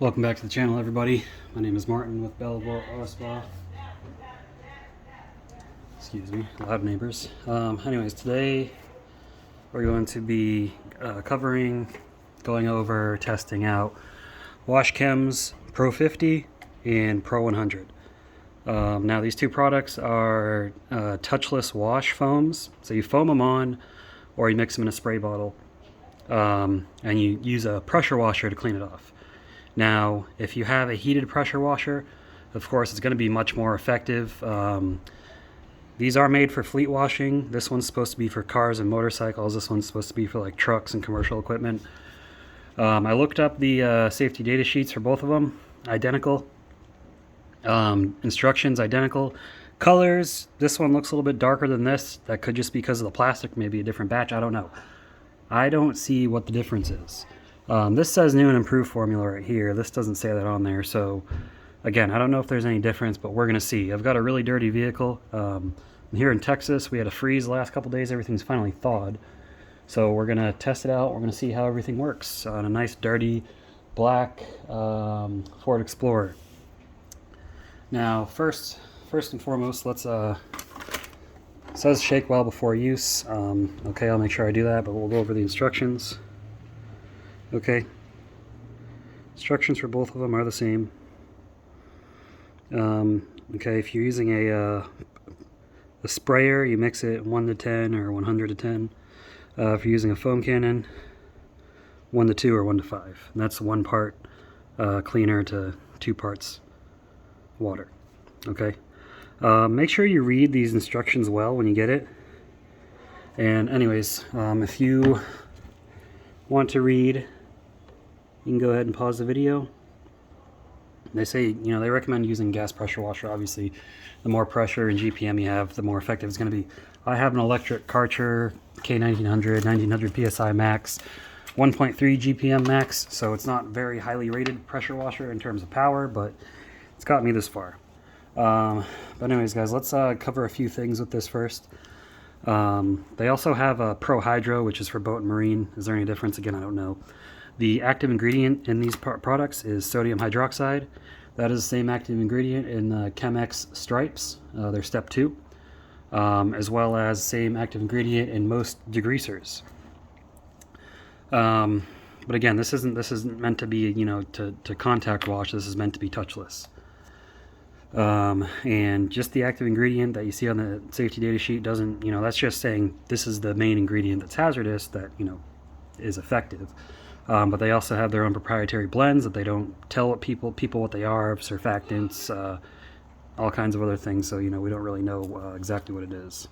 Welcome back to the channel, everybody. My name is Martin with Belleville Auto Spa. Excuse me, loud neighbors. Anyways, today we're going to be going over, testing out Wash Chems Pro 50 and Pro 100. Now these two products are touchless wash foams. So you foam them on or you mix them in a spray bottle and you use a pressure washer to clean it off. Now, if you have a heated pressure washer, of course, it's going to be much more effective. These are made for fleet washing. This one's supposed to be for cars and motorcycles. This one's supposed to be for like trucks and commercial equipment. I looked up the safety data sheets for both of them. Identical. Instructions identical. Colors, this one looks a little bit darker than this. That could just be because of the plastic, maybe a different batch. I don't know. I don't see what the difference is. This says new and improved formula right here. This doesn't say that on there. So again, I don't know if there's any difference, but we're going to see. I've got a really dirty vehicle. Here in Texas, we had a freeze the last couple days. Everything's finally thawed. So we're going to test it out. We're going to see how everything works on a nice dirty black Ford Explorer. Now, first and foremost, let's it says shake well before use. Okay, I'll make sure I do that, but we'll go over the instructions. Okay, instructions for both of them are the same. Okay, if you're using a sprayer, you mix it 1 to 10 or 100 to 10. If you're using a foam cannon, 1 to 2 or 1 to 5. And that's 1 part cleaner to 2 parts water. Okay, make sure you read these instructions well when you get it. And anyways, if you want to read, you can go ahead and pause the video. They say, they recommend using gas pressure washer. Obviously, the more pressure and GPM you have, the more effective it's going to be. I have an electric Karcher K1900, 1900 PSI max, 1.3 GPM max, so it's not very highly rated pressure washer in terms of power, but it's got me this far. But anyways, guys, let's cover a few things with this first. They also have a Pro Hydro, which is for boat and marine. Is there any difference? Again, I don't know. The active ingredient in these products is sodium hydroxide. That is the same active ingredient in the chem-x stripes. They're step 2. As well as same active ingredient in most degreasers. But again, this isn't meant to be, to contact wash. This is meant to be touchless. And just the active ingredient that you see on the safety data sheet doesn't, that's just saying this is the main ingredient that's hazardous that, is effective. But they also have their own proprietary blends that they don't tell people what they are, surfactants, all kinds of other things. So, we don't really know exactly what it is.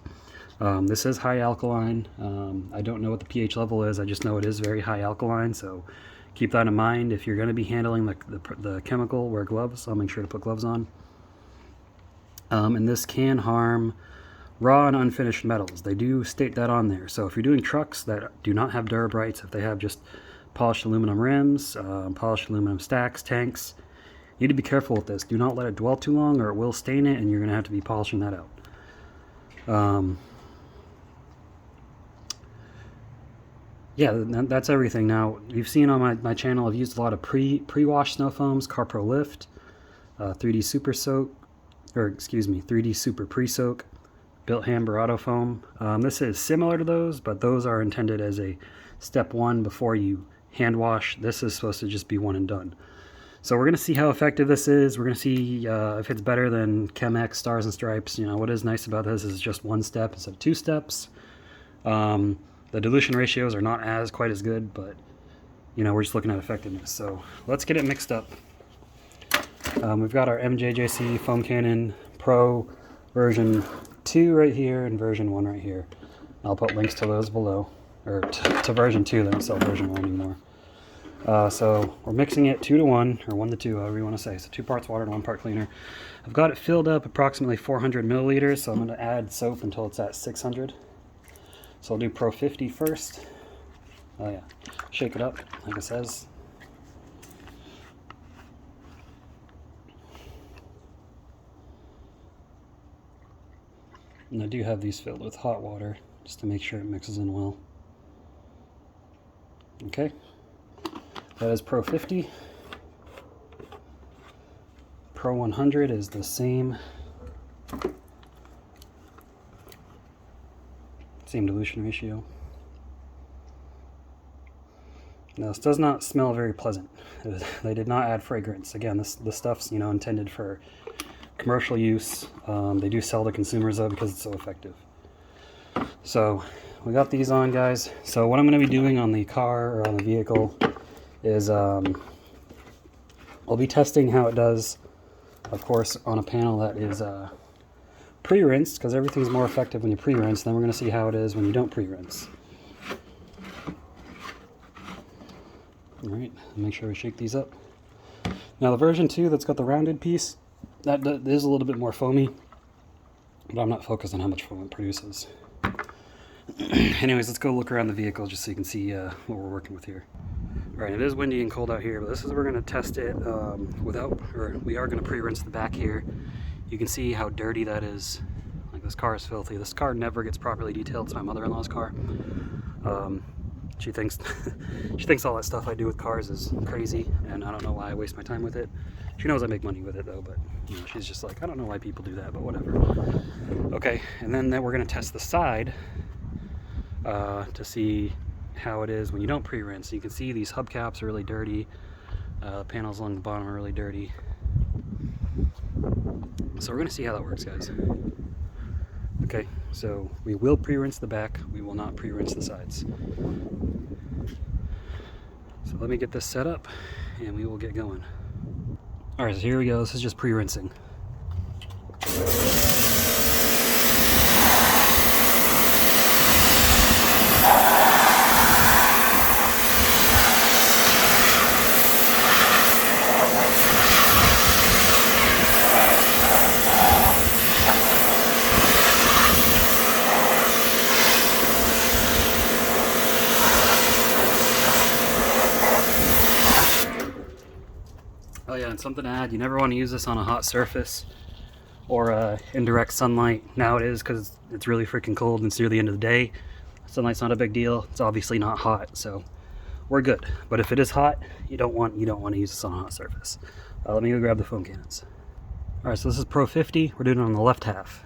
This is high alkaline. I don't know what the pH level is. I just know it is very high alkaline. So keep that in mind. If you're going to be handling the chemical, wear gloves. I'll make sure to put gloves on. And this can harm raw and unfinished metals. They do state that on there. So if you're doing trucks that do not have durabrites, if they have just polished aluminum rims, polished aluminum stacks, tanks, you need to be careful with this. Do not let it dwell too long or it will stain it and you're going to have to be polishing that out. Yeah, that's everything. Now, you've seen on my channel, I've used a lot of pre-wash snow foams, CarPro Lift, 3D Super Soak, 3D Super Pre-Soak, Built Hamber Auto Foam. This is similar to those, but those are intended as a step 1 before you hand wash. This is supposed to just be 1 and done. So we're going to see how effective this is. We're going to see if it's better than chem-x Stars and Stripes. What is nice about this is just 1 step instead of 2 steps. The dilution ratios are not quite as good, but we're just looking at effectiveness. So let's get it mixed up. We've got our MJJC Foam Cannon Pro version 2 right here and version 1 right here. I'll put links to those below, or to version 2. They don't sell version 1 anymore. So we're mixing it 2 to 1 or 1 to 2, however you want to say. So 2 parts water and 1 part cleaner. I've got it filled up approximately 400 milliliters, so I'm going to add soap until it's at 600. So I'll do Pro 50 first. Oh yeah, shake it up like it says. And I do have these filled with hot water just to make sure it mixes in well. Okay, that is Pro 50. Pro 100 is the same dilution ratio. Now this does not smell very pleasant. They did not add fragrance. Again, this stuff's, you know, intended for commercial use. They do sell to consumers though because it's so effective. So we got these on, guys. So what I'm going to be doing on the car or on the vehicle is I'll be testing how it does, of course, on a panel that is pre-rinsed, because everything's more effective when you pre-rinse. Then we're going to see how it is when you don't pre-rinse. Alright, make sure we shake these up. Now the version 2 that's got the rounded piece, that is a little bit more foamy, but I'm not focused on how much foam it produces. Anyways, let's go look around the vehicle just so you can see what we're working with here. Alright, it is windy and cold out here, but this is where we're going to test it we are going to pre-rinse the back here. You can see how dirty that is. Like, this car is filthy. This car never gets properly detailed. It's my mother-in-law's car. She thinks all that stuff I do with cars is crazy, and I don't know why I waste my time with it. She knows I make money with it though, but you know, she's just like, I don't know why people do that, but whatever. Okay, and then we're going to test the side to see how it is when you don't pre-rinse. You can see these hubcaps are really dirty. Panels along the bottom are really dirty. So we're going to see how that works, guys. Okay, so we will pre-rinse the back. We will not pre-rinse the sides. So let me get this set up and we will get going. Alright, so here we go. This is just pre-rinsing. Oh yeah, and something to add, you never want to use this on a hot surface or indirect sunlight. Now it is because it's really freaking cold and it's near the end of the day. Sunlight's not a big deal. It's obviously not hot, so we're good. But if it is hot, you don't want to use this on a hot surface. Let me go grab the foam cannons. Alright, so this is Pro 50. We're doing it on the left half.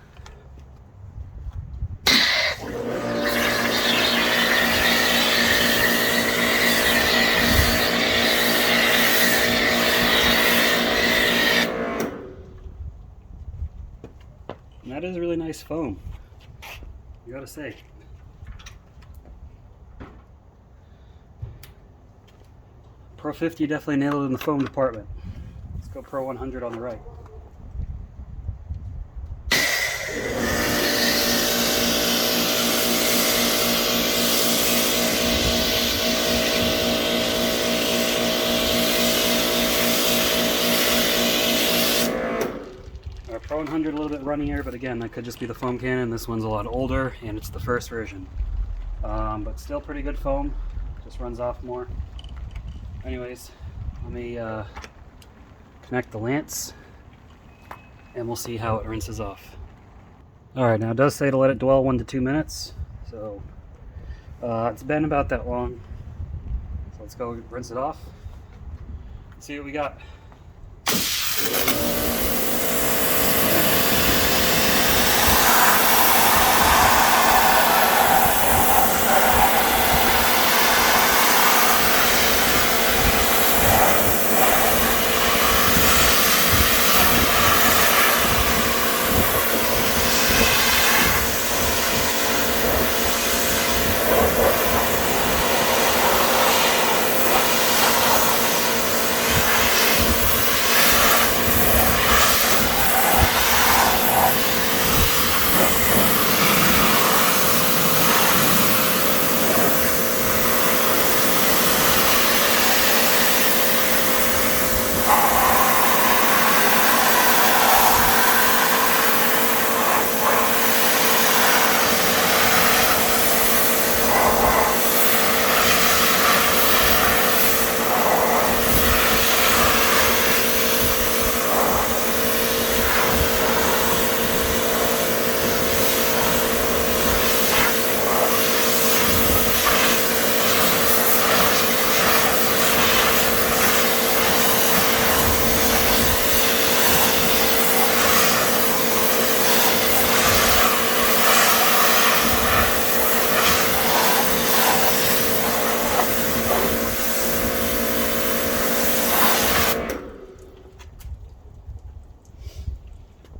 And that is really nice foam, you gotta say. Pro 50 definitely nailed it in the foam department. Let's go Pro 100 on the right. Pro 100 a little bit runnier, but again, that could just be the foam cannon. This one's a lot older, and it's the first version. But still pretty good foam, just runs off more. Anyways, let me connect the lance, and we'll see how it rinses off. Alright, now it does say to let it dwell 1 to 2 minutes, so it's been about that long. So let's go rinse it off, see what we got.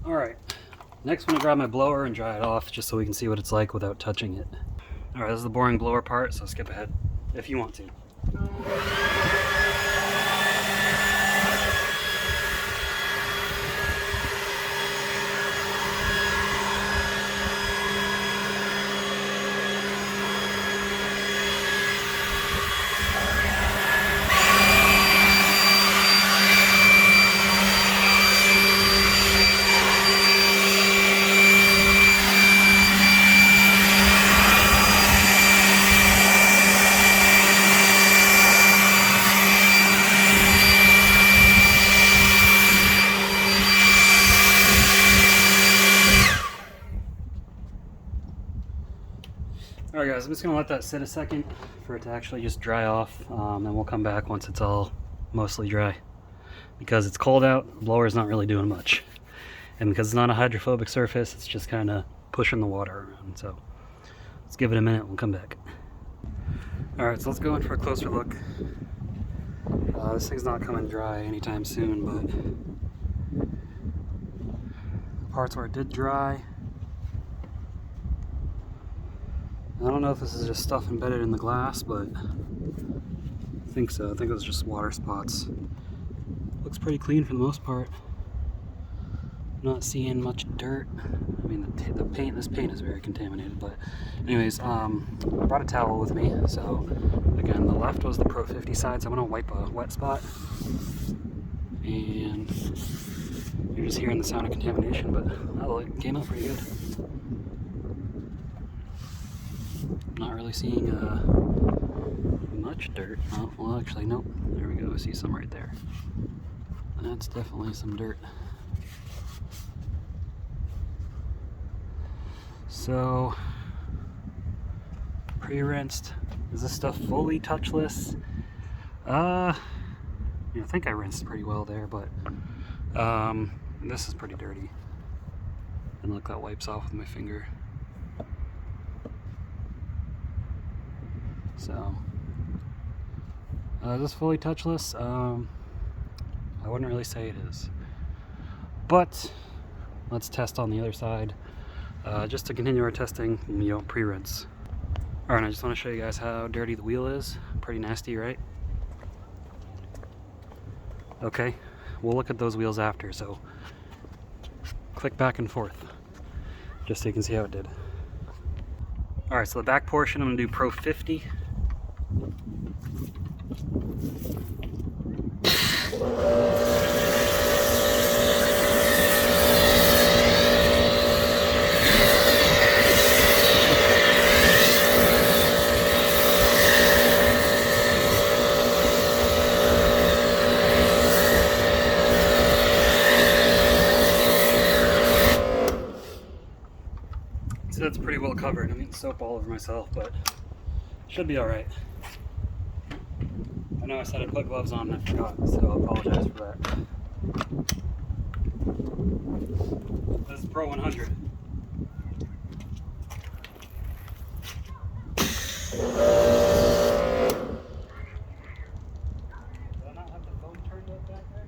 Alright, next I'm going to grab my blower and dry it off just so we can see what it's like without touching it. Alright, this is the boring blower part, so skip ahead if you want to. Alright guys, I'm just going to let that sit a second for it to actually just dry off, then we'll come back once it's all mostly dry. Because it's cold out, the blower is not really doing much. And because it's not a hydrophobic surface, it's just kind of pushing the water around. So let's give it a minute, we'll come back. Alright, so let's go in for a closer look. This thing's not coming dry anytime soon, but the parts where it did dry, I don't know if this is just stuff embedded in the glass, but I think so. I think it was just water spots. Looks pretty clean for the most part. Not seeing much dirt. I mean, the paint, this paint is very contaminated, but anyways, I brought a towel with me. So again, the left was the Pro 50 side, so I'm gonna wipe a wet spot. And you're just hearing the sound of contamination, but it came out pretty good. Not really seeing much dirt. Oh, well, actually, nope. There we go. I see some right there. That's definitely some dirt. So, pre-rinsed. Is this stuff fully touchless? Yeah, I think I rinsed pretty well there, but this is pretty dirty. And look, that wipes off with my finger. So, is this fully touchless? I wouldn't really say it is. But, let's test on the other side. Just to continue our testing, you don't pre-rinse. Alright, I just want to show you guys how dirty the wheel is. Pretty nasty, right? Okay, we'll look at those wheels after, so click back and forth, just so you can see how it did. Alright, so the back portion I'm going to do Pro 50. So that's pretty well covered. I'm getting soap all over myself, but should be alright. I know I said I'd put gloves on and I forgot, so I'll apologize for that. This is Pro 100. Did I not have the phone turned up back there?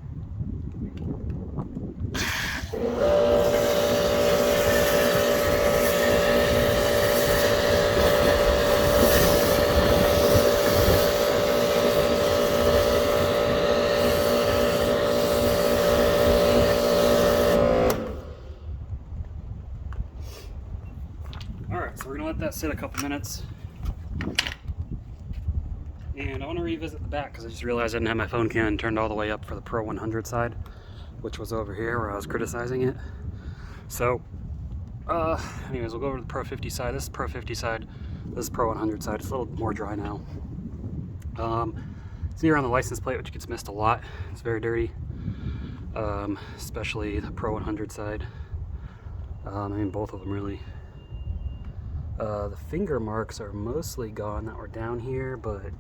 Alright, so we're going to let that sit a couple minutes. And I want to revisit the back because I just realized I didn't have my phone can turned all the way up for the Pro 100 side, which was over here where I was criticizing it. So, anyways, we'll go over to the Pro 50 side. This is Pro 50 side, this is Pro 100 side. It's a little more dry now. It's near on the license plate, which gets missed a lot. It's very dirty, especially the Pro 100 side. I mean, both of them really. The finger marks are mostly gone that were down here, but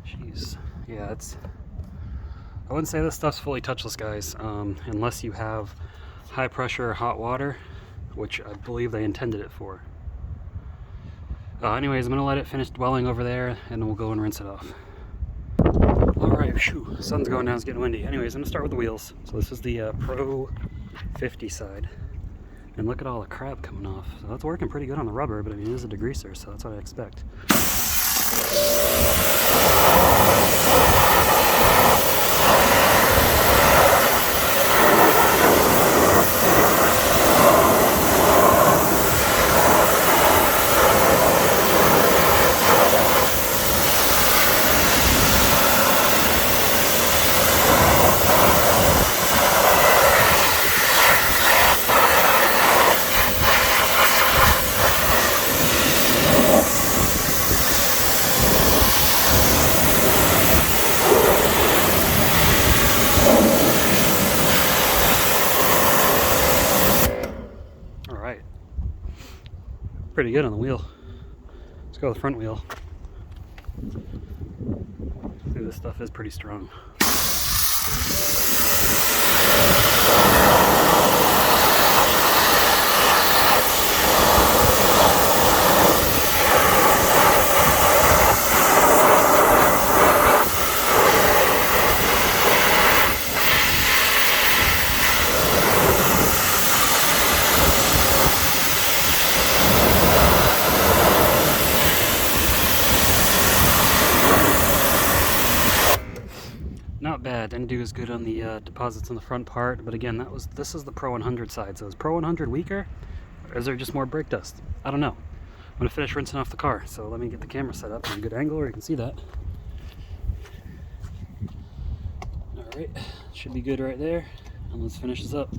jeez, yeah, it's, I wouldn't say this stuff's fully touchless, guys, unless you have high pressure hot water, which I believe they intended it for. Anyways, I'm gonna let it finish dwelling over there and then we'll go and rinse it off. Alright, sun's going down, it's getting windy. Anyways, I'm gonna start with the wheels. So this is the Pro 50 side. And look at all the crap coming off. So that's working pretty good on the rubber, but I mean, it is a degreaser, so that's what I expect. Pretty good on the wheel. Let's go with the front wheel. Dude, this stuff is pretty strong. Not bad. Didn't do as good on the deposits on the front part, but again, this is the Pro 100 side. So is Pro 100 weaker, or is there just more brake dust? I don't know. I'm gonna finish rinsing off the car, so let me get the camera set up in a good angle where you can see that. All right, should be good right there. And let's finish this up.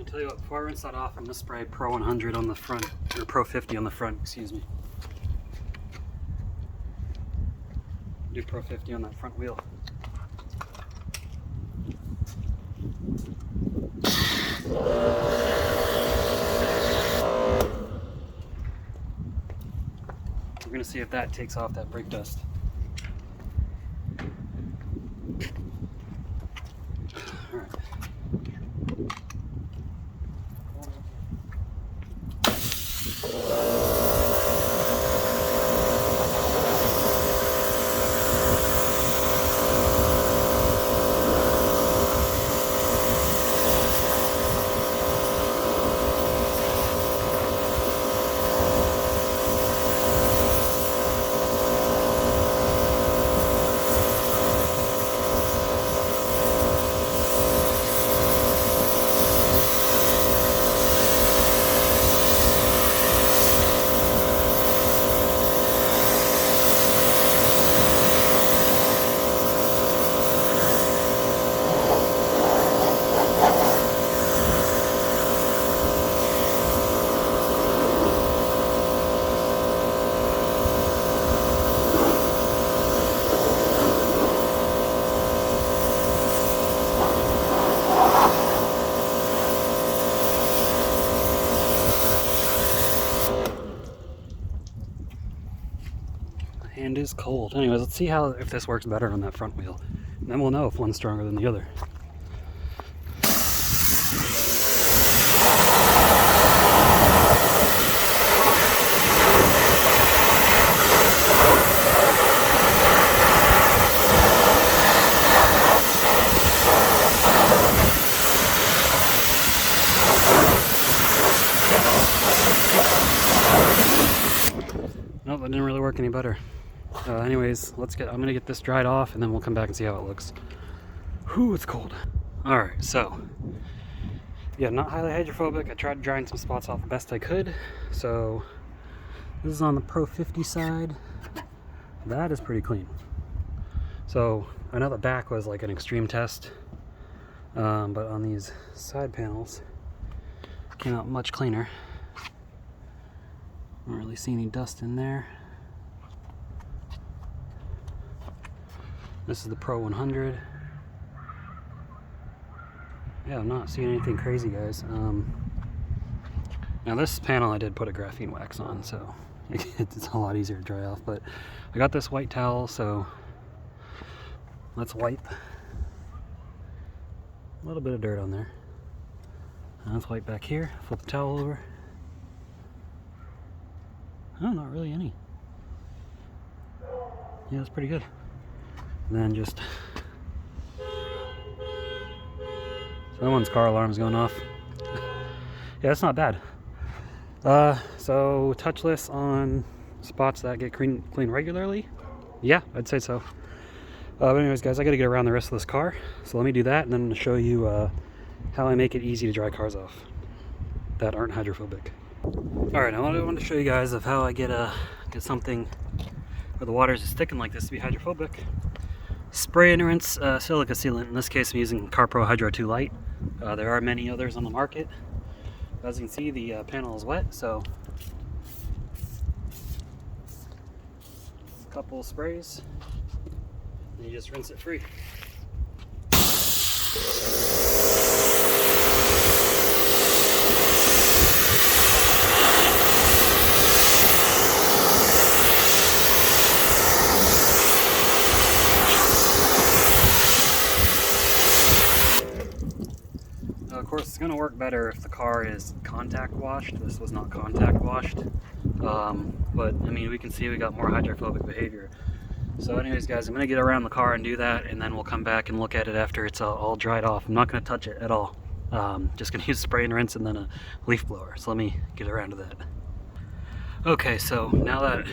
Tell you what, before I rinse that off, I'm going to spray Pro 100 on the front, or Pro 50 on the front, excuse me. Do Pro 50 on that front wheel. We're going to see if that takes off that brake dust. Alright. Hand is cold. Anyways, let's see if this works better on that front wheel. And then we'll know if one's stronger than the other. Nope, that didn't really work any better. Anyways, I'm gonna get this dried off and then we'll come back and see how it looks. Whew, it's cold. Alright, so yeah, not highly hydrophobic. I tried drying some spots off the best I could. So this is on the Pro 50 side. That is pretty clean. So I know the back was like an extreme test, but on these side panels it came out much cleaner. Don't really see any dust in there. This is the Pro 100. Yeah, I'm not seeing anything crazy, guys. Now this panel I did put a graphene wax on, so it's a lot easier to dry off, but I got this white towel, so let's wipe. A little bit of dirt on there. And let's wipe back here, flip the towel over. Oh, not really any. Yeah, that's pretty good. And then just... someone's car alarm's going off. Yeah, that's not bad. So touchless on spots that get clean regularly? Yeah, I'd say so. But anyways, guys, I gotta get around the rest of this car. So let me do that, and then I'm gonna show you how I make it easy to dry cars off that aren't hydrophobic. Alright, now I want to show you guys of how I get something where the water is sticking like this to be hydrophobic. Spray and rinse silica sealant. In this case, I'm using CarPro Hydro 2 Light. There are many others on the market. As you can see, the panel is wet, so a couple sprays, and you just rinse it free. Of course, it's going to work better if the car is contact washed. This was not contact washed, but I mean, we can see we got more hydrophobic behavior. So anyways, guys, I'm going to get around the car and do that, and then we'll come back and look at it after it's all dried off. I'm not going to touch it at all. Just going to use spray and rinse and then a leaf blower. So let me get around to that. Okay, so now that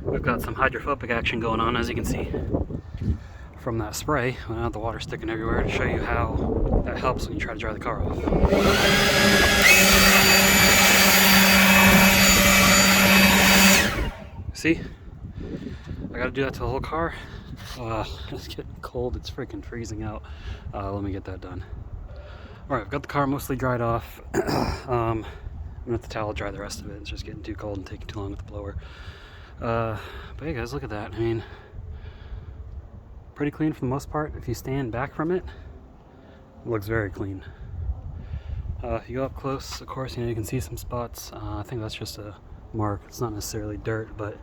we've got some hydrophobic action going on, as you can see from that spray, I have the water sticking everywhere, to show you how that helps when you try to dry the car off. See? I gotta do that to the whole car. It's getting cold, it's freaking freezing out. Let me get that done. Alright, I've got the car mostly dried off. I'm gonna let the towel dry the rest of it. It's just getting too cold and taking too long with the blower. But hey guys, look at that. I mean, pretty clean for the most part. If you stand back from it, it looks very clean. If you go up close, of course, you can see some spots. I think that's just a mark. It's not necessarily dirt, but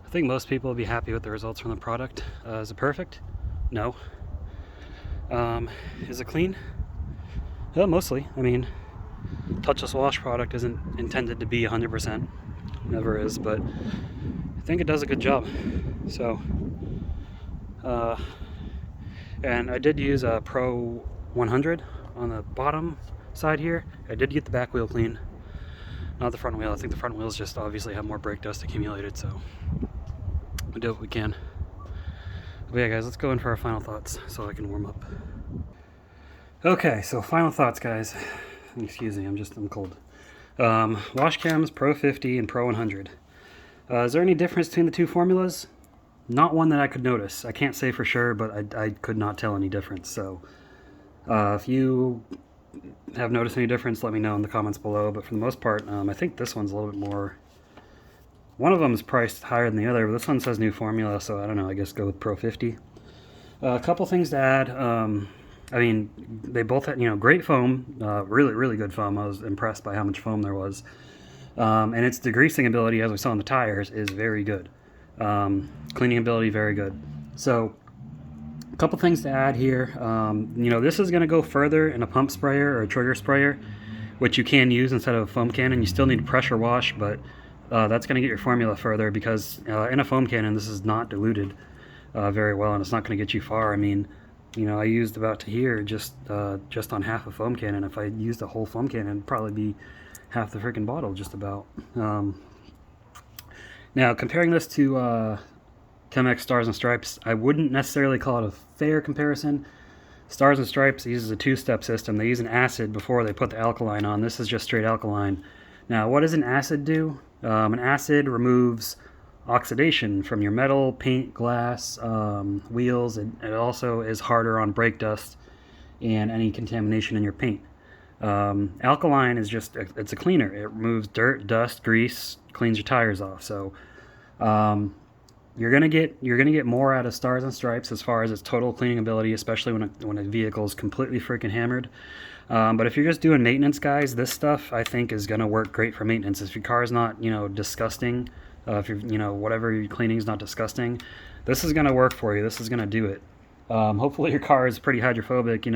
I think most people will be happy with the results from the product. Is it perfect? No. Is it clean? Yeah, mostly. I mean, touchless wash product isn't intended to be 100%. Never is, but I think it does a good job. So, and I did use a Pro 100 on the bottom side here. I did get the back wheel clean, not the front wheel. I think the front wheels just obviously have more brake dust accumulated, so we do what we can. But yeah, guys, let's go in for our final thoughts so I can warm up. Okay, so final thoughts, guys. Excuse me, I'm cold. Wash Chems Pro 50 and Pro 100. Is there any difference between the two formulas? Not one that I could notice. I can't say for sure, but I could not tell any difference. So if you have noticed any difference, let me know in the comments below. But for the most part, I think this one's a little bit more... One of them is priced higher than the other, but this one says new formula, so I don't know, I guess go with Pro 50. A couple things to add. I mean, they both had, great foam, really, really good foam. I was impressed by how much foam there was. And its degreasing ability, as we saw on the tires, is very good. Cleaning ability, very good. So, a couple things to add here. This is going to go further in a pump sprayer or a trigger sprayer, which you can use instead of a foam cannon. You still need to pressure wash, but that's going to get your formula further because in a foam cannon, this is not diluted very well, and it's not going to get you far. I mean, I used about to here just on half a foam cannon. If I used a whole foam cannon, it'd probably be half the freaking bottle just about. Now comparing this to chem-x Stars and Stripes, I wouldn't necessarily call it a fair comparison. Stars and Stripes uses a two-step system. They use an acid before they put the alkaline on. This is just straight alkaline. Now, what does an acid do? An acid removes oxidation from your metal, paint, glass, wheels. It also is harder on brake dust and any contamination in your paint. Alkaline is just, it's a cleaner. It removes dirt, dust, grease, cleans your tires off. So you're gonna get more out of Stars and Stripes as far as its total cleaning ability, especially when a vehicle is completely freaking hammered. But if you're just doing maintenance, guys, this stuff I think is gonna work great for maintenance. If your car's not, disgusting, if you're, whatever you're cleaning is not disgusting, this is gonna work for you. This is gonna do it. Hopefully your car is pretty hydrophobic.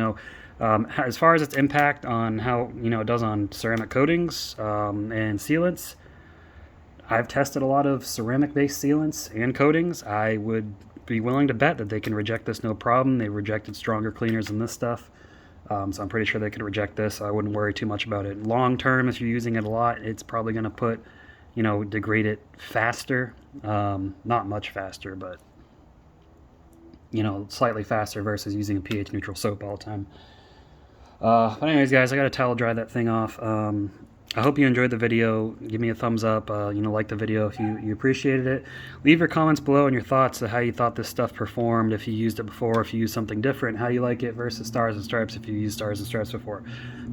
As far as its impact on how it does on ceramic coatings and sealants. I've tested a lot of ceramic-based sealants and coatings. I would be willing to bet that they can reject this no problem. They rejected stronger cleaners than this stuff. So I'm pretty sure they could reject this. So I wouldn't worry too much about it. Long term, if you're using it a lot, it's probably going to degrade it faster. Not much faster, but, slightly faster versus using a pH neutral soap all the time. But anyways, guys, I got to towel dry that thing off. I hope you enjoyed the video. Give me a thumbs up, like the video if you appreciated it. Leave your comments below and your thoughts of how you thought this stuff performed, if you used it before, if you used something different, how you like it versus Stars and Stripes if you used Stars and Stripes before.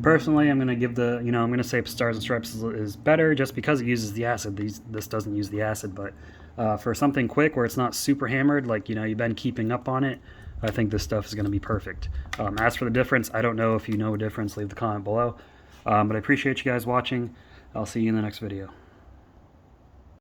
Personally, I'm going to give I'm going to say Stars and Stripes is better just because it uses the acid. This doesn't use the acid, but for something quick where it's not super hammered, like, you've been keeping up on it, I think this stuff is going to be perfect. As for the difference, I don't know if you know a difference. Leave the comment below. But I appreciate you guys watching. I'll see you in the next video.